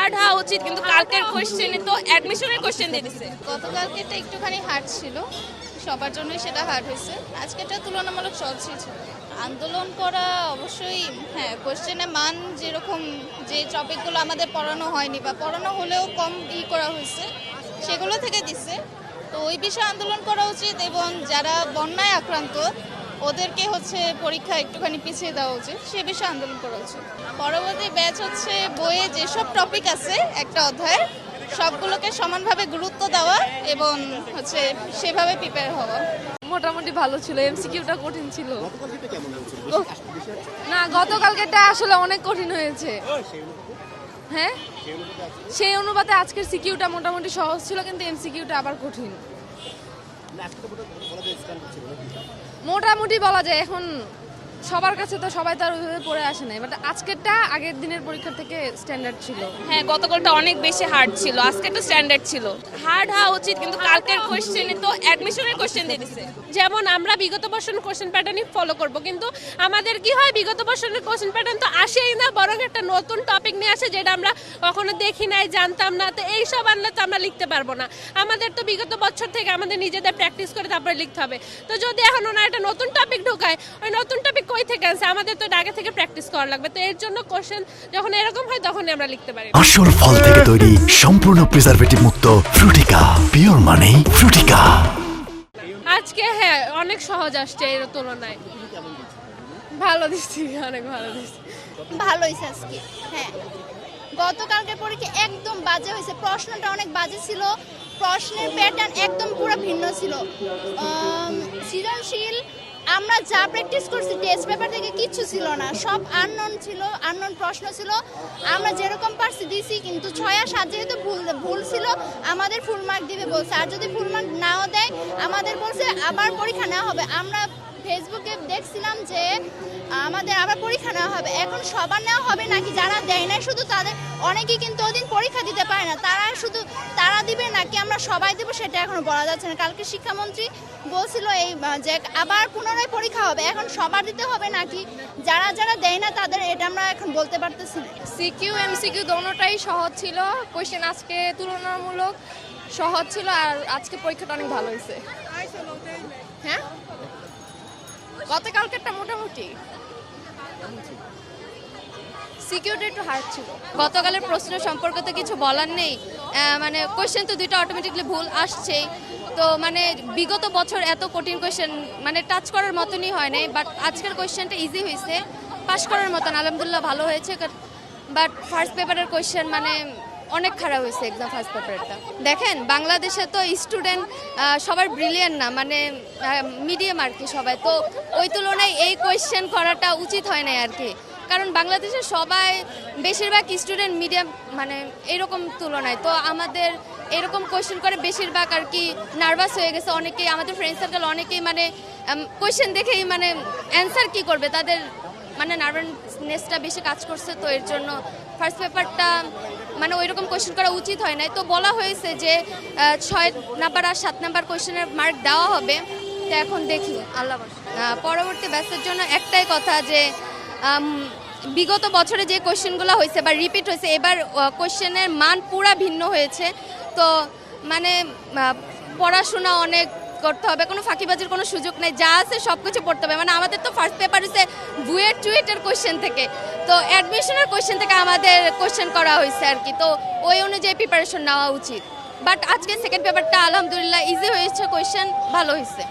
Hard হওয়া উচিত, কিন্তু কালকের কোশ্চেনে তো অ্যাডমিশনের কোশ্চেন দিয়ে দিছে। গতকালকেটা একটুখানি হার্ড ছিল, সবার জন্যই সেটা হার্ড হয়েছে। আজকেটা তুলনামূলক সহজ ছিল। আন্দোলন করা অবশ্যই, হ্যাঁ, কোশ্চেনের মান যেরকম, যে টপিকগুলো আমাদের পড়ানো হয়নি বা পড়ানো হলেও কম করা হয়েছে, সেগুলো থেকে দিচ্ছে। তো ওই বিষয়ে আন্দোলন করা উচিত, এবং যারা বন্যায় আক্রান্ত ওদেরকে পরীক্ষা একটুখানি পিছিয়ে দেওয়া উচিত, সে বিষয়ে আন্দোলন করা উচিত। পরবর্তী ব্যাচ বইয়ে যেসব টপিক আছে একটা অধ্যায়ের, সবগুলোকে সমানভাবে গুরুত্ব দেওয়া এবং সেভাবে প্রিপেয়ার হওয়া। মোটামুটি ভালো ছিল, এমসিকিউটা কঠিন ছিল। না, গতকালকেটা আসলে অনেক কঠিন হয়েছে। হ্যাঁ, সেই অনুপাতে আজকের সিকিউটা মোটামুটি সহজ ছিল, কিন্তু এমসিকিউটা আবার কঠিন। মোটামুটি বলা যায়, এখন সবার কাছে তো সবাই তার ওইভাবে পড়ে আসে নাই, বাট আজকেরটা আগের দিনের পরীক্ষার থেকে স্ট্যান্ডার্ড ছিল। হ্যাঁ, গতকালটা অনেক বেশি হার্ড ছিল, আজকেরটা স্ট্যান্ডার্ড ছিল। হার্ড হওয়া উচিত, কিন্তু কালকের কোশ্চেনে তো অ্যাডমিশনের কোশ্চেন দিয়ে দিছে। যেমন আমরা বিগত বছরের কোশ্চেন প্যাটার্নই ফলো করব, কিন্তু আমাদের কি হয়, বিগত বছরের কোশ্চেন প্যাটার্ন তো আসেই না, বরং একটা নতুন টপিক নিয়ে আসে যেটা আমরা কখনো দেখি নাই, জানতাম না। তো এইসব আনলে তো আমরা লিখতে পারবো না। আমাদের তো বিগত বছর থেকে আমাদের নিজেদের প্র্যাকটিস করে তারপরে লিখতে হবে। তো যদি এখন ওনার একটা নতুন টপিক ঢোকায়, ওই নতুন টপিক কই থেকে আসে? আমাদের তো আগে থেকে প্র্যাকটিস করা লাগবে। তো এর জন্য কোশ্চেন যখন এরকম হয় তখনই আমরা লিখতে পারি। আসল ফল থেকে তৈরি, সম্পূর্ণ প্রিজারভেটিভ মুক্ত ফ্রুটিকা, পিওর মানে ফ্রুটিকা। আজকে হ্যাঁ, অনেক সহজ আসছে এর তুলনায়। ভালো দিচ্ছি, অনেক ভালো দিচ্ছি। ভালো হয়েছে আজকে। হ্যাঁ, গতকালকের পরীক্ষা একদম বাজে হয়েছে, প্রশ্নটা অনেক বাজে ছিল, প্রশ্নের প্যাটার্ন একদম পুরো ভিন্ন ছিল। সৃজনশীল আমরা যা প্র্যাকটিস করছি টেস্ট পেপার থেকে কিচ্ছু ছিল না, সব আননোন ছিল, আননোন প্রশ্ন ছিল। আমরা যেরকম পারছি দিছি, কিন্তু 6 আর 7 যেহেতু ভুল ছিল, আমাদের ফুল মার্ক দিবে বলছে। আর যদি ফুল মার্ক নাও দেয়, আমাদের বলছে আবার পরীক্ষা নেওয়া হবে। আমরা ফেসবুকে দেখছিলাম যে আমাদের আবার পরীক্ষা নেওয়া হবে। এখন সবার নেওয়া হবে নাকি, যারা দেয় না শুধু তাদের, অনেকেই কিন্তু ওদিন পরীক্ষা দিতে পারে না, তারা দিবে নাকি আমরা সবাই দেবো, সেটা এখনো বলা যাচ্ছে না। কালকে শিক্ষামন্ত্রী বলছিল যে আবার পুনরায় পরীক্ষা হবে, এখন সবার দিতে হবে নাকি যারা দেয় না তাদের, এটা আমরা এখন বলতে পারতেছি না। সিকিউ এমসিকিউ দোনোটাই সহজ ছিল। কোশ্চেন আজকে তুলনামূলক সহজ ছিল, আর আজকে পরীক্ষাটা অনেক ভালো হয়েছে। হ্যাঁ, গতকালকেরটা মোটামুটি, সিকিউরিটি একটু হার্ড ছিল। গতকালের প্রশ্ন সম্পর্কে তো কিছু বলার নেই, মানে কোয়েশ্চেন তো দুইটা অটোমেটিকলি ভুল আসছেই। তো মানে বিগত বছর এত কঠিন কোয়েশ্চেন মানে টাচ করার মতনই হয় নাই, বাট আজকের কোয়েশ্চেনটা ইজি হয়েছে, পাস করার মতন, আলহামদুলিল্লাহ ভালো হয়েছে। বাট ফার্স্ট পেপারের কোয়েশ্চেন মানে অনেক খারাপ হয়েছে, এক্সাম ফার্স্ট পেপারটা। দেখেন, বাংলাদেশে তো স্টুডেন্ট সবার ব্রিলিয়ান্ট না, মানে মিডিয়াম আর কি সবাই। তো ওই তুলনায় এই কোয়েশ্চেন করাটা উচিত হয় না আর কি, কারণ বাংলাদেশের সবাই বেশিরভাগ স্টুডেন্ট মিডিয়াম, মানে এরকম তুলনায় তো আমাদের এরকম কোয়েশ্চেন করে বেশিরভাগ আর কি নার্ভাস হয়ে গেছে অনেকেই। আমাদের ফ্রেন্ড সার্কেল অনেকেই মানে কোয়েশ্চেন দেখেই মানে অ্যান্সার কি করবে, তাদের মানে নার্ভাসনেসটা বেশি কাজ করছে। তো এর জন্য ফার্স্ট পেপারটা মানে ওই রকম কোয়েশ্চেন করা উচিত হয় নাই। তো বলা হয়েছে যে 6 নাম্বার আর 7 নাম্বার কোয়েশ্চেনের মার্ক দেওয়া হবে। তো এখন দেখি, আল্লাহ পরবর্তী ব্যাচের জন্য একটাই কথা, যে বিগত বছরে যে কোয়েশ্চেনগুলো হয়েছে বা রিপিট হয়েছে, এবার কোয়েশ্চেনের মান পুরা ভিন্ন হয়েছে। তো মানে পড়াশোনা অনেক করতে হবে, কোনো ফাঁকিবাজির কোনো সুযোগ নেই, যা আছে সব কিছু পড়তে হবে। মানে আমাদের তো ফার্স্ট পেপার হচ্ছে বুয়েট টুয়েটের কোয়েশ্চেন থেকে, তো অ্যাডমিশনের কোয়েশ্চেন থেকে আমাদের কোয়েশ্চেন করা হয়েছে আর কি। তো ওই অনুযায়ী প্রিপারেশন নেওয়া উচিত। বাট আজকে সেকেন্ড পেপারটা আলহামদুলিল্লাহ ইজি হয়েছে, কোয়েশ্চেন ভালো হয়েছে।